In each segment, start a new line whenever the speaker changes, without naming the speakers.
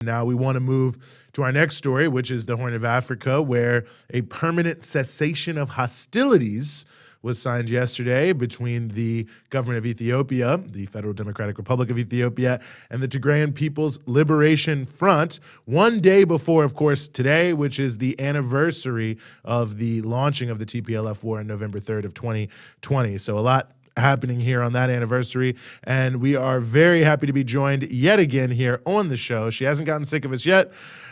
Now we want to move to our next story, which is the Horn of Africa, where a permanent cessation of hostilities was signed yesterday between the government of Ethiopia, the Federal Democratic Republic of Ethiopia, and the Tigrayan People's Liberation Front, one day before, of course, today, which is the anniversary of the launching of the TPLF war on November 3rd of 2020. So a lot happening here on that anniversary, and we are very happy to be joined yet again here on the show. She hasn't gotten sick of us yet.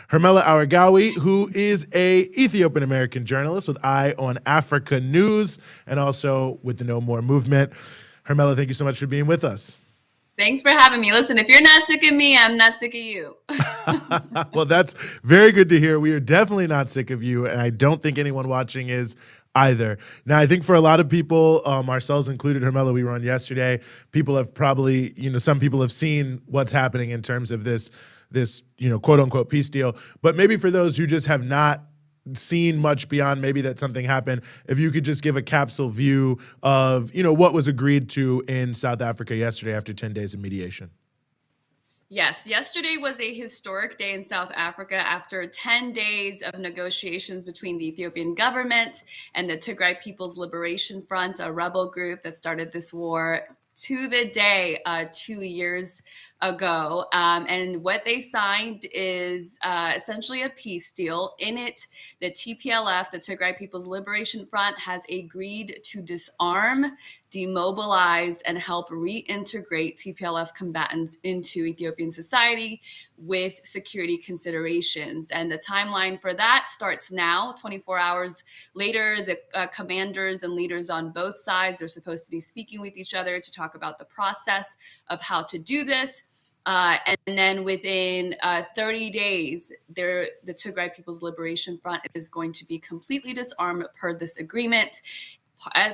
Hermela Aregawi, who is a Ethiopian-American journalist with Eye on Africa News and also with the No More movement. Hermela, thank you so much for being with us.
Thanks for having me. Listen, if you're not sick of me, I'm not sick of you.
Well, that's very good to hear. We are definitely not sick of you, and I don't think anyone watching is either. Now, I think for a lot of people, ourselves included, Hermela, we were on yesterday, people have probably, some people have seen what's happening in terms of this quote unquote peace deal. But maybe for those who just have not seen much beyond maybe that something happened, if you could just give a capsule view of, what was agreed to in South Africa yesterday after 10 days of mediation.
Yes, yesterday was a historic day in South Africa after 10 days of negotiations between the Ethiopian government and the Tigray People's Liberation Front, a rebel group that started this war to the day 2 years ago. And what they signed is essentially a peace deal. In it, the TPLF, the Tigray People's Liberation Front, has agreed to disarm, demobilize, and help reintegrate TPLF combatants into Ethiopian society with security considerations. And the timeline for that starts now. 24 hours later, the commanders and leaders on both sides are supposed to be speaking with each other to talk about the process of how to do this. And then within 30 days, the Tigray People's Liberation Front is going to be completely disarmed per this agreement.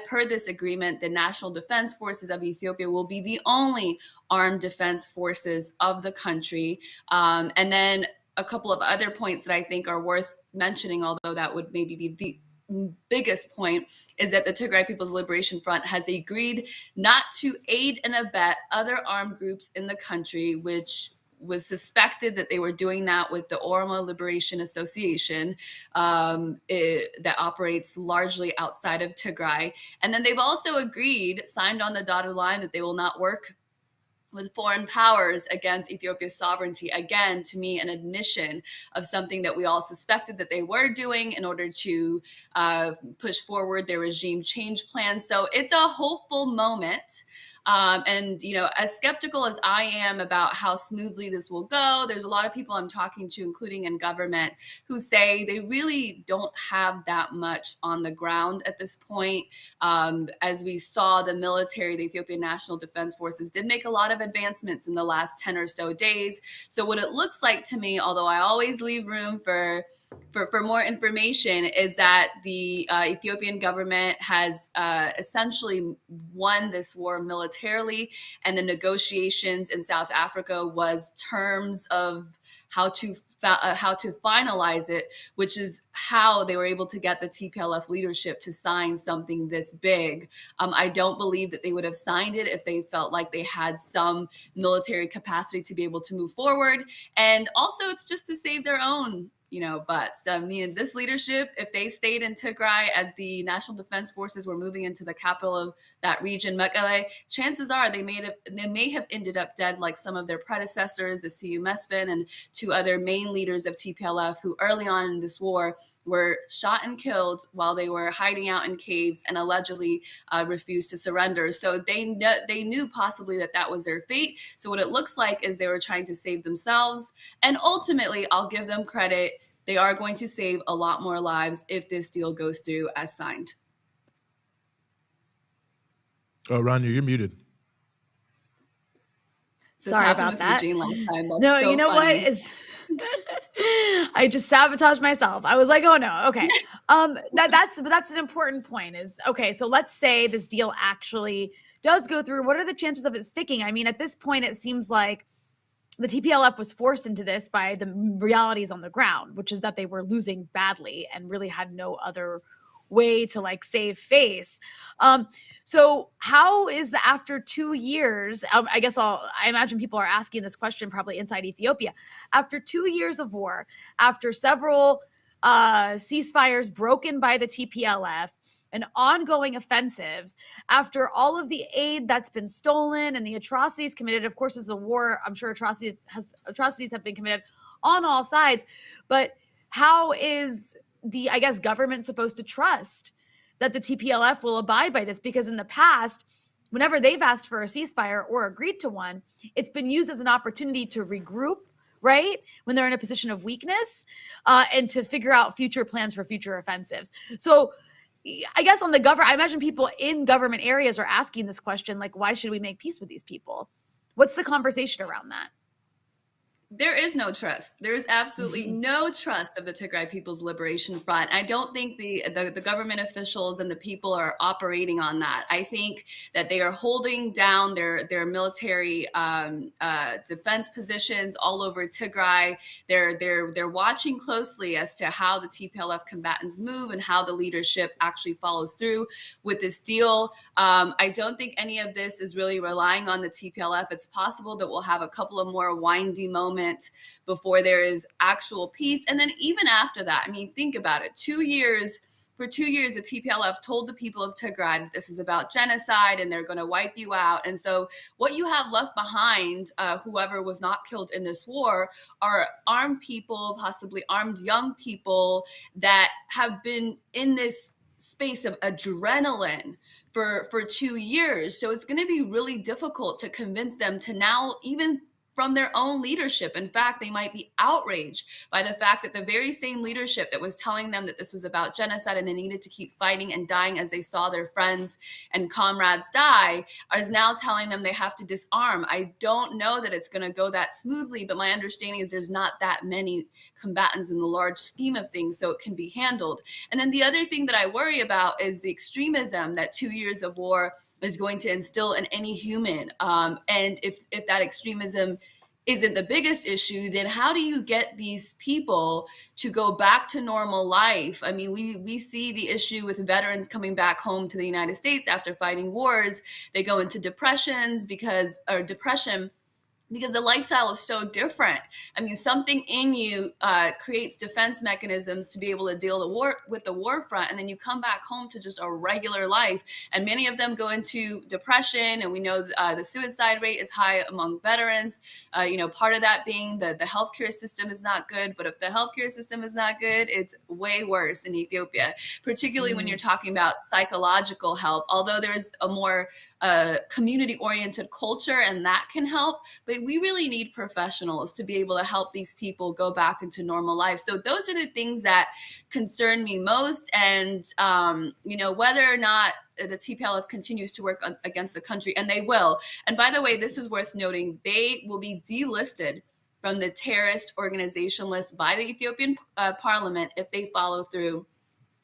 Per this agreement, the National Defense Forces of Ethiopia will be the only armed defense forces of the country. And then a couple of other points that I think are worth mentioning, although that would maybe be the biggest point, is that the Tigray People's Liberation Front has agreed not to aid and abet other armed groups in the country, which was suspected that they were doing that with the Oromo Liberation Association that operates largely outside of Tigray. And then they've also signed on the dotted line, that they will not work with foreign powers against Ethiopia's sovereignty. Again, to me, an admission of something that we all suspected that they were doing in order to push forward their regime change plan. So it's a hopeful moment. And, as skeptical as I am about how smoothly this will go, there's a lot of people I'm talking to, including in government, who say they really don't have that much on the ground at this point. As we saw, the military, the Ethiopian National Defense Forces, did make a lot of advancements in the last 10 or so days. So what it looks like to me, although I always leave room for more information, is that the Ethiopian government has essentially won this war militarily, and the negotiations in South Africa was terms of how to finalize it, which is how they were able to get the TPLF leadership to sign something this big. I don't believe that they would have signed it if they felt like they had some military capacity to be able to move forward. And also, it's just to save their own butts. This leadership, if they stayed in Tigray as the National Defense Forces were moving into the capital of that region, Mekelle, chances are they may have ended up dead like some of their predecessors, the CU Mesfin and two other main leaders of TPLF, who early on in this war were shot and killed while they were hiding out in caves and allegedly refused to surrender. So they knew possibly that was their fate. So what it looks like is they were trying to save themselves. And ultimately, I'll give them credit, they are going to save a lot more lives if this deal goes through as signed.
Oh, Rania, you're muted.
Sorry about that.
Eugene last time. That's
no,
so
you know
funny.
what is. I just sabotaged myself. I was like, oh no, okay. That's an important point. Is okay. So let's say this deal actually does go through. What are the chances of it sticking? I mean, at this point, it seems like the TPLF was forced into this by the realities on the ground, which is that they were losing badly and really had no other way to like save face. So how is the after 2 years? I guess I imagine people are asking this question probably inside Ethiopia. After 2 years of war, after several ceasefires broken by the TPLF, and ongoing offensives, after all of the aid that's been stolen and the atrocities committed, of course, as a war, I'm sure atrocities have been committed on all sides. But how is the, I guess, government supposed to trust that the TPLF will abide by this? Because in the past, whenever they've asked for a ceasefire or agreed to one, it's been used as an opportunity to regroup, right? When they're in a position of weakness, and to figure out future plans for future offensives. So I guess on the government, I imagine people in government areas are asking this question, like, why should we make peace with these people? What's the conversation around that?
There is no trust. There is absolutely no trust of the Tigray People's Liberation Front. I don't think the government officials and the people are operating on that. I think that they are holding down their military defense positions all over Tigray. They're watching closely as to how the TPLF combatants move and how the leadership actually follows through with this deal. I don't think any of this is really relying on the TPLF. It's possible that we'll have a couple of more windy moments before there is actual peace. And then even after that, I mean, think about it. For 2 years, the TPLF told the people of Tigray that this is about genocide and they're going to wipe you out. And so what you have left behind, whoever was not killed in this war, are armed people, possibly armed young people that have been in this space of adrenaline for 2 years. So it's going to be really difficult to convince them to now, even from their own leadership. In fact, they might be outraged by the fact that the very same leadership that was telling them that this was about genocide and they needed to keep fighting and dying as they saw their friends and comrades die is now telling them they have to disarm. I don't know that it's going to go that smoothly, but my understanding is there's not that many combatants in the large scheme of things, so it can be handled. And then the other thing that I worry about is the extremism that 2 years of war is going to instill in any human. And if that extremism isn't the biggest issue, then how do you get these people to go back to normal life? I mean, we see the issue with veterans coming back home to the United States after fighting wars. They go into depression because the lifestyle is so different. I mean, something in you creates defense mechanisms to be able to deal with the war front, and then you come back home to just a regular life. And many of them go into depression, and we know the suicide rate is high among veterans. Part of that being the healthcare system is not good. But if the healthcare system is not good, it's way worse in Ethiopia, particularly when you're talking about psychological help. Although there's a more community-oriented culture, and that can help. But we really need professionals to be able to help these people go back into normal life. So those are the things that concern me most. And, whether or not the TPLF continues to work against the country, and they will. And by the way, this is worth noting, they will be delisted from the terrorist organization list by the Ethiopian parliament if they follow through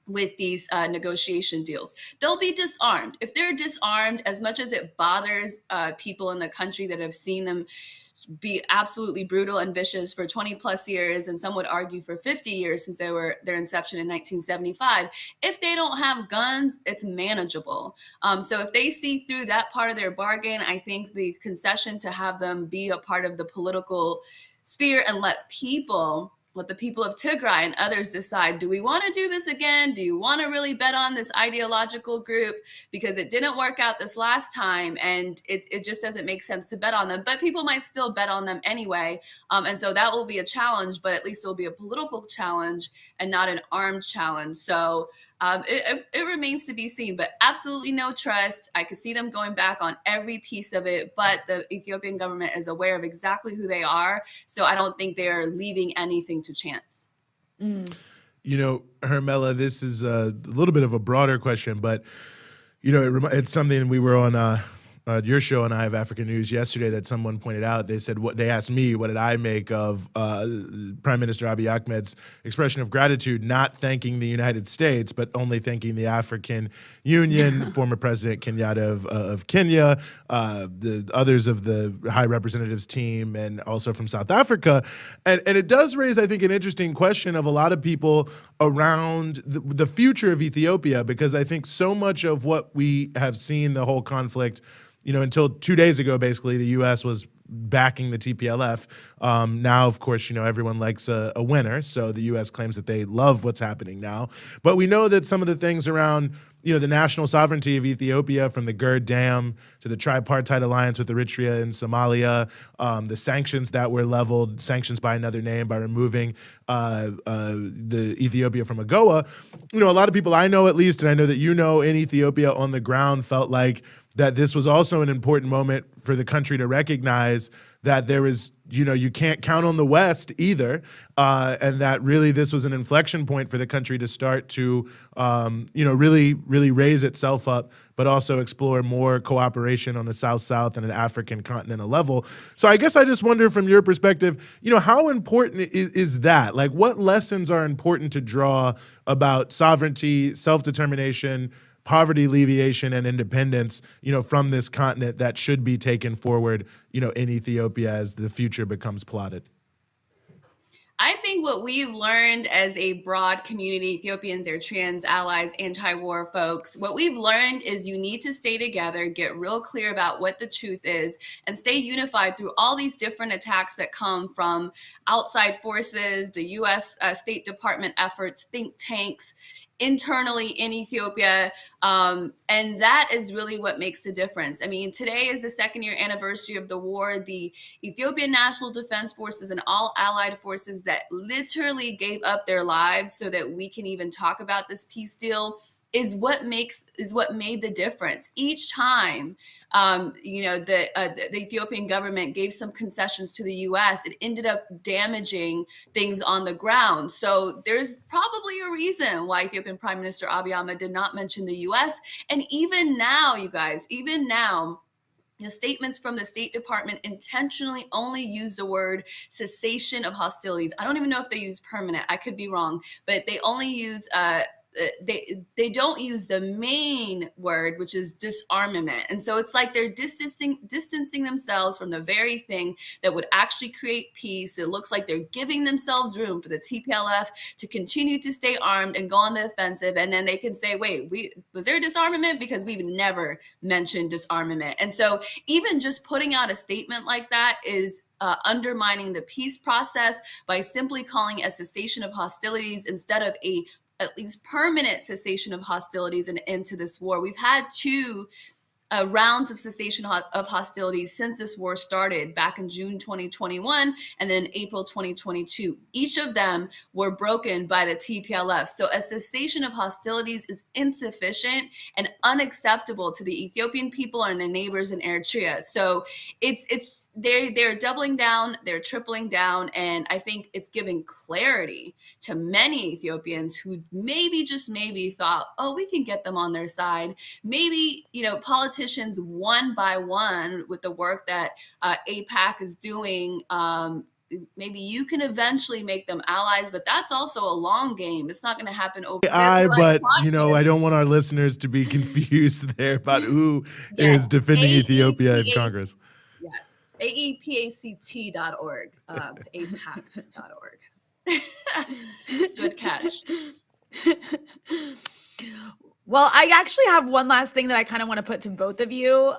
with these negotiation deals. They'll be disarmed. If they're disarmed, as much as it bothers people in the country that have seen them be absolutely brutal and vicious for 20 plus years, and some would argue for 50 years since their inception in 1975, if they don't have guns, it's manageable. So if they see through that part of their bargain, I think the concession to have them be a part of the political sphere and let the people of Tigray and others decide, do we want to do this again? Do you want to really bet on this ideological group? Because it didn't work out this last time, and it just doesn't make sense to bet on them. But people might still bet on them anyway. And so that will be a challenge, but at least it'll be a political challenge and not an armed challenge. So it remains to be seen, but absolutely no trust. I could see them going back on every piece of it, but the Ethiopian government is aware of exactly who they are. So I don't think they're leaving anything to chance.
Hermela, this is a little bit of a broader question, but, it's something we were on your show on I Have African News yesterday that someone pointed out. They said, they asked me, what did I make of Prime Minister Abiy Ahmed's expression of gratitude, not thanking the United States, but only thanking the African Union, former President Kenyatta of Kenya, the others of the High Representatives team, and also from South Africa. And it does raise, I think, an interesting question of a lot of people around the future of Ethiopia, because I think so much of what we have seen, the whole conflict, until 2 days ago, basically, the U.S. was backing the TPLF. Now, of course, everyone likes a winner, so the U.S. claims that they love what's happening now. But we know that some of the things around, the national sovereignty of Ethiopia, from the Gerd Dam to the tripartite alliance with Eritrea and Somalia, the sanctions that were leveled, sanctions by another name, by removing the Ethiopia from AGOA. A lot of people I know, at least, and I know that in Ethiopia on the ground, felt like that this was also an important moment for the country to recognize that there is, you can't count on the West either, and that really this was an inflection point for the country to start to, really raise itself up, but also explore more cooperation on the South-South and an African continental level. So I guess I just wonder, from your perspective, how important is that? Like, what lessons are important to draw about sovereignty, self-determination, poverty alleviation, and independence, from this continent that should be taken forward, in Ethiopia as the future becomes plotted?
I think what we've learned as a broad community, Ethiopians, Eritreans, allies, anti-war folks, what we've learned is you need to stay together, get real clear about what the truth is, and stay unified through all these different attacks that come from outside forces, the U.S. State Department efforts, think tanks, internally in Ethiopia. And that is really what makes the difference. I mean, today is the 2nd year anniversary of the war. The Ethiopian National Defense Forces and all allied forces that literally gave up their lives so that we can even talk about this peace deal is what made the difference. Each time the Ethiopian government gave some concessions to the U.S., it ended up damaging things on the ground. So there's probably a reason why Ethiopian Prime Minister Abiy Ahmed did not mention the U.S. And even now, you guys, the statements from the State Department intentionally only use the word cessation of hostilities. I don't even know if they use permanent. I could be wrong, but they only use they don't use the main word, which is disarmament. And so it's like they're distancing themselves from the very thing that would actually create peace. It looks like they're giving themselves room for the TPLF to continue to stay armed and go on the offensive. And then they can say, wait, was there disarmament? Because we've never mentioned disarmament. And so even just putting out a statement like that is undermining the peace process by simply calling it a cessation of hostilities instead of at least permanent cessation of hostilities and end to this war. We've had two rounds of cessation of hostilities since this war started back in June 2021 and then April 2022. Each of them were broken by the TPLF. So a cessation of hostilities is insufficient and unacceptable to the Ethiopian people and their neighbors in Eritrea. So they're doubling down, they're tripling down, and I think it's giving clarity to many Ethiopians who maybe, just maybe, thought, oh, we can get them on their side. Maybe, politicians one by one with the work that AIPAC is doing, maybe you can eventually make them allies, but that's also a long game. It's not going to happen overnight.
I don't want our listeners to be confused there about who is defending Ethiopia in Congress.
Yes, AEPACT.org, AIPAC.org. Good catch.
Well, I actually have one last thing that I kind of want to put to both of you,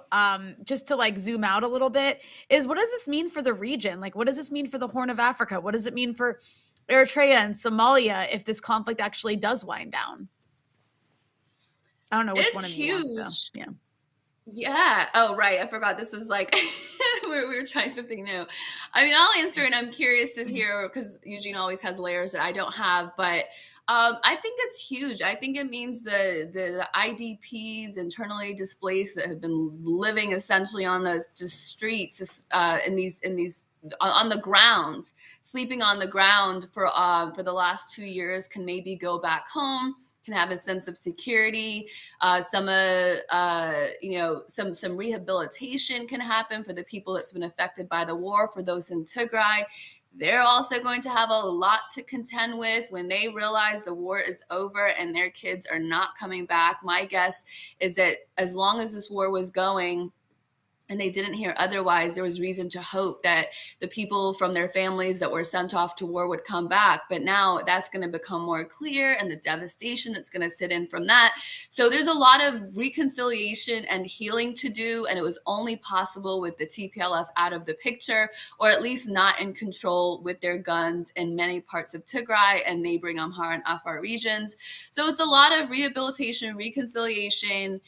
just to zoom out a little bit, is what does this mean for the region? Like, what does this mean for the Horn of Africa? What does it mean for Eritrea and Somalia if this conflict actually does wind down? I don't know which one of you wants to. Yeah.
Yeah. Oh, right. I forgot. This was we were trying something new. I mean, I'll answer, and I'm curious to hear because Eugene always has layers that I don't have, but I think it's huge. I think it means the IDPs, internally displaced, that have been living essentially on the streets in these on the ground, sleeping on the ground for the last 2 years, can maybe go back home. can have a sense of security. Some rehabilitation can happen for the people that's been affected by the war. For those in Tigray, they're also going to have a lot to contend with when they realize the war is over and their kids are not coming back. My guess is that as long as this war was going, and they didn't hear otherwise, there was reason to hope that the people from their families that were sent off to war would come back. But now that's going to become more clear, and the devastation that's going to sit in from that. So there's a lot of reconciliation and healing to do, and it was only possible with the TPLF out of the picture, or at least not in control with their guns in many parts of Tigray and neighboring Amhara and Afar regions. So it's a lot of rehabilitation, reconciliation,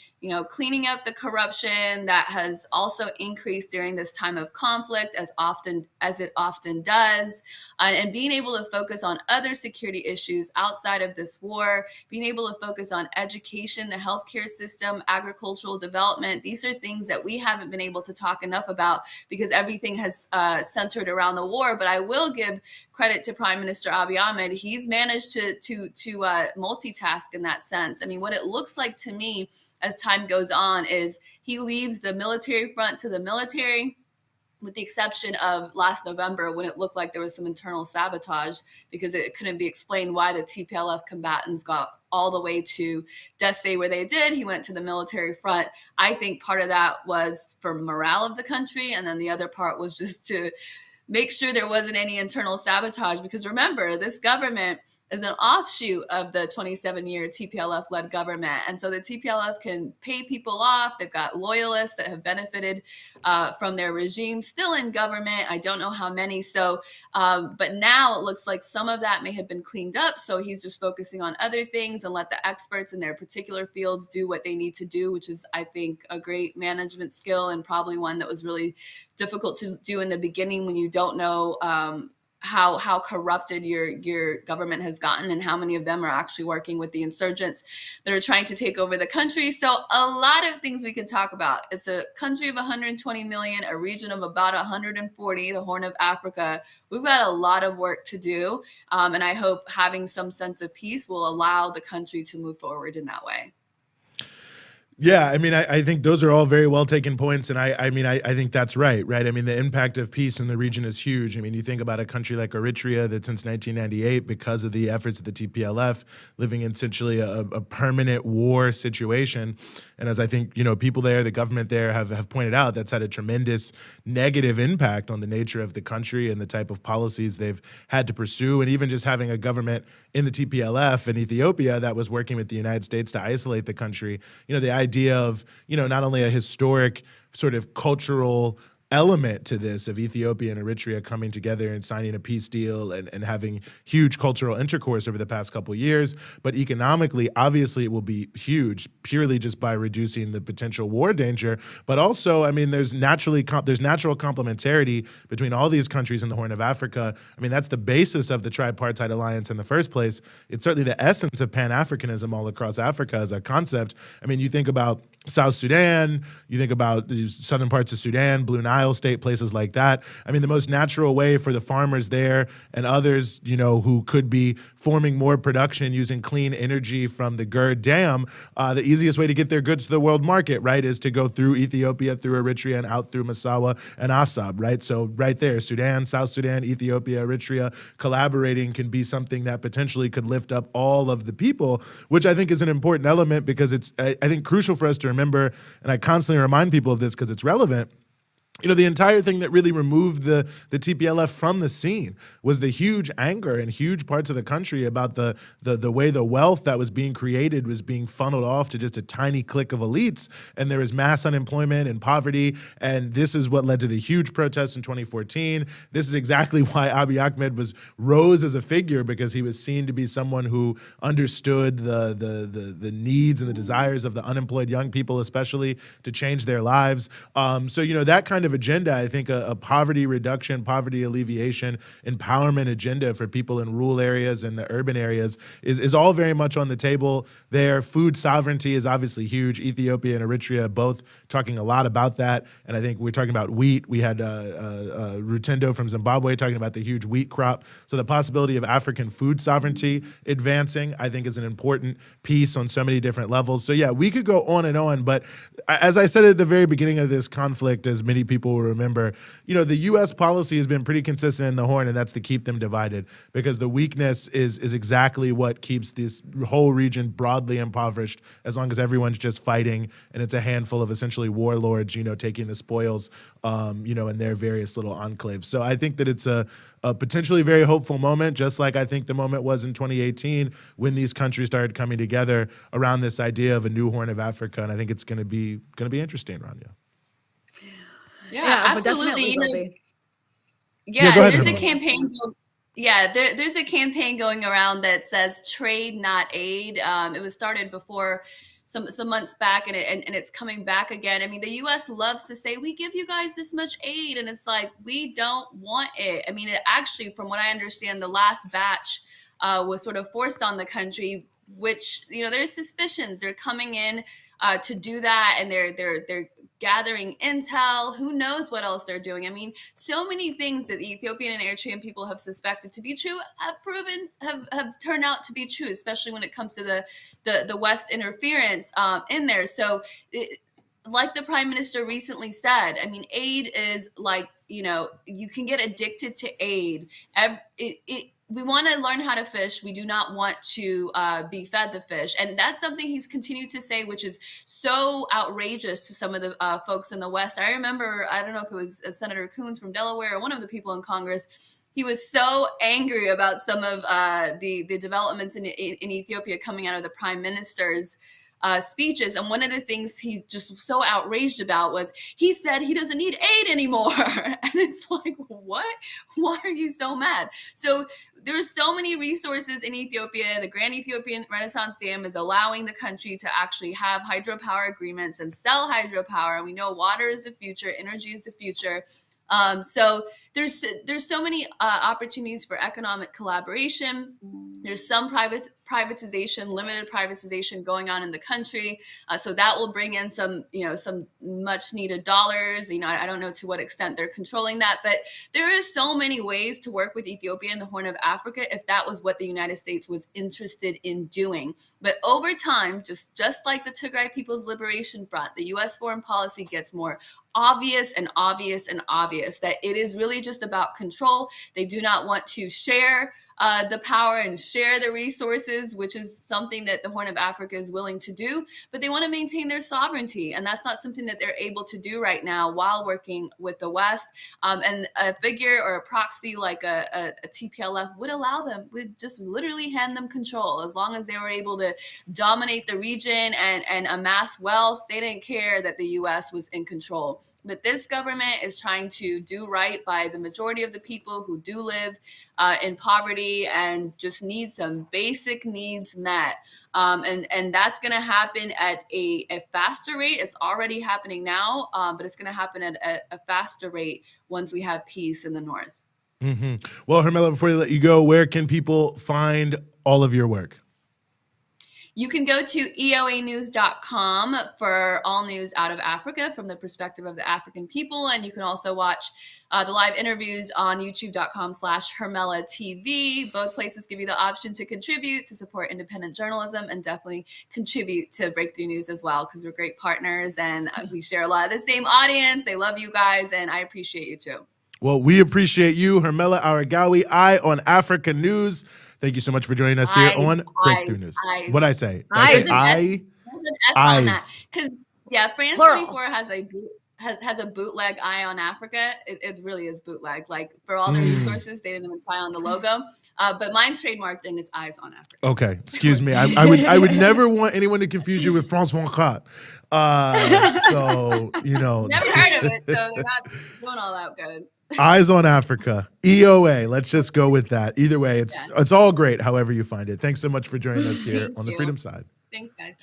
cleaning up the corruption that has also increased during this time of conflict, as it often does, and being able to focus on other security issues outside of this war, being able to focus on education, the healthcare system, agricultural development. These are things that we haven't been able to talk enough about because everything has centered around the war. But I will give credit to Prime Minister Abiy Ahmed. He's managed to multitask in that sense. I mean, what it looks like to me as time goes on is he leaves the military front to the military, with the exception of last November when it looked like there was some internal sabotage because it couldn't be explained why the TPLF combatants got all the way to Death Day where they did. He went to the military front. I think part of that was for morale of the country, and then the other part was just to make sure there wasn't any internal sabotage, because remember, this government is an offshoot of the 27-year TPLF-led government. And so the TPLF can pay people off. They've got loyalists that have benefited from their regime still in government. I don't know how many. So, but now it looks like some of that may have been cleaned up. So he's just focusing on other things and let the experts in their particular fields do what they need to do, which is, I think, a great management skill and probably one that was really difficult to do in the beginning when you don't know how corrupted your government has gotten and how many of them are actually working with the insurgents that are trying to take over the country. So a lot of things we can talk about. It's a country of 120 million, a region of about 140, the Horn of Africa. We've got a lot of work to do. And I hope having some sense of peace will allow the country to move forward in that way.
Yeah, I mean, I think those are all very well taken points, and I think that's right? I mean, the impact of peace in the region is huge. I mean, you think about a country like Eritrea that since 1998, because of the efforts of the TPLF, living in essentially a permanent war situation, and as I think people there, the government there have pointed out, that's had a tremendous negative impact on the nature of the country and the type of policies they've had to pursue, and even just having a government in the TPLF in Ethiopia that was working with the United States to isolate the country. The idea of, not only a historic sort of cultural element to this of Ethiopia and Eritrea coming together and signing a peace deal and having huge cultural intercourse over the past couple of years, but economically, obviously, it will be huge purely just by reducing the potential war danger. But also, I mean, there's natural complementarity between all these countries in the Horn of Africa. I mean, that's the basis of the tripartite alliance in the first place. It's certainly the essence of Pan-Africanism all across Africa as a concept. I mean, you think about South Sudan, you think about the southern parts of Sudan, Blue Nile State, places like that. I mean, the most natural way for the farmers there and others, who could be forming more production using clean energy from the Gerd Dam, the easiest way to get their goods to the world market, right, is to go through Ethiopia, through Eritrea, and out through Massawa and Assab, right? So right there, Sudan, South Sudan, Ethiopia, Eritrea, collaborating can be something that potentially could lift up all of the people, which I think is an important element because it's, I think, crucial for us to remember, and I constantly remind people of this because it's relevant. The entire thing that really removed the TPLF from the scene was the huge anger in huge parts of the country about the way the wealth that was being created was being funneled off to just a tiny clique of elites, and there was mass unemployment and poverty, and this is what led to the huge protests in 2014. This is exactly why Abiy Ahmed rose as a figure, because he was seen to be someone who understood the needs and the desires of the unemployed young people, especially, to change their lives. So that kind kind of agenda, I think a poverty reduction, poverty alleviation, empowerment agenda for people in rural areas and the urban areas is all very much on the table there. Food sovereignty is obviously huge. Ethiopia and Eritrea both talking a lot about that. And I think we're talking about wheat. We had Rutendo from Zimbabwe talking about the huge wheat crop. So the possibility of African food sovereignty advancing, I think, is an important piece on so many different levels. So yeah, we could go on and on, but as I said at the very beginning of this conflict, as many people will remember, the U.S. policy has been pretty consistent in the Horn, and that's to keep them divided, because the weakness is exactly what keeps this whole region broadly impoverished, as long as everyone's just fighting and it's a handful of essentially warlords, taking the spoils, in their various little enclaves. So I think that it's a potentially very hopeful moment, just like I think the moment was in 2018 when these countries started coming together around this idea of a new Horn of Africa. And I think it's going to be interesting, Rania.
Yeah, absolutely. There's a campaign. There's a campaign going around that says "Trade, not aid." It was started before some months back, and it's coming back again. I mean, the U.S. loves to say, we give you guys this much aid, and it's like, we don't want it. I mean, it actually, from what I understand, the last batch was sort of forced on the country, which, there's suspicions they're coming in to do that, and they're gathering intel. Who knows what else they're doing? I mean, so many things that the Ethiopian and Eritrean people have suspected to be true have turned out to be true, especially when it comes to the West interference in there. So, like the Prime Minister recently said, I mean, aid is like, you can get addicted to aid. We want to learn how to fish. We do not want to be fed the fish. And that's something he's continued to say, which is so outrageous to some of the folks in the West. I remember, I don't know if it was Senator Coons from Delaware or one of the people in Congress, he was so angry about some of the developments in Ethiopia coming out of the Prime Minister's speeches. And one of the things he's just so outraged about was he said he doesn't need aid anymore. And it's like, what? Why are you so mad? So there's so many resources in Ethiopia. The Grand Ethiopian Renaissance Dam is allowing the country to actually have hydropower agreements and sell hydropower. And we know water is the future, energy is the future. So there's so many opportunities for economic collaboration. There's some privatization, limited privatization going on in the country. So that will bring in some much needed dollars. I don't know to what extent they're controlling that, but there is so many ways to work with Ethiopia and the Horn of Africa if that was what the United States was interested in doing. But over time, just like the Tigray People's Liberation Front, the U.S. foreign policy gets more obvious and obvious and obvious that it is really just about control. They do not want to share the power and share the resources, which is something that the Horn of Africa is willing to do, but they want to maintain their sovereignty. And that's not something that they're able to do right now while working with the West. And a figure or a proxy like a TPLF would allow them, would just literally hand them control. As long as they were able to dominate the region and amass wealth, they didn't care that the U.S. was in control. But this government is trying to do right by the majority of the people who do live in poverty and just need some basic needs met. And that's going to happen at a faster rate. It's already happening now, but it's going to happen at a faster rate once we have peace in the North.
Mm-hmm. Well, Hermela, before we let you go, where can people find all of your work?
You can go to eoanews.com for all news out of Africa from the perspective of the African people. And you can also watch the live interviews on youtube.com/Hermela TV. Both places give you the option to contribute, to support independent journalism, and definitely contribute to Breakthrough News as well, because we're great partners and we share a lot of the same audience. They love you guys, and I appreciate you too.
Well, we appreciate you, Hermela Aregawi, Eye on Africa News. Thank you so much for joining us here on Breakthrough News. What'd I say?
There's an S on that. Because, France
Plural.
24 has a bootleg Eye on Africa. It really is bootleg. Like, for all the resources, they didn't even try on the logo. But mine's trademarked and it's Eyes on Africa.
Okay, excuse me. I would never want anyone to confuse you with France 24. So,
Never heard of it, so they're not doing all that good.
Eyes on Africa, EOA. Let's just go with that. Either way, it's all great, however you find it. Thanks so much for joining us here on the Freedom Side.
Thanks, guys.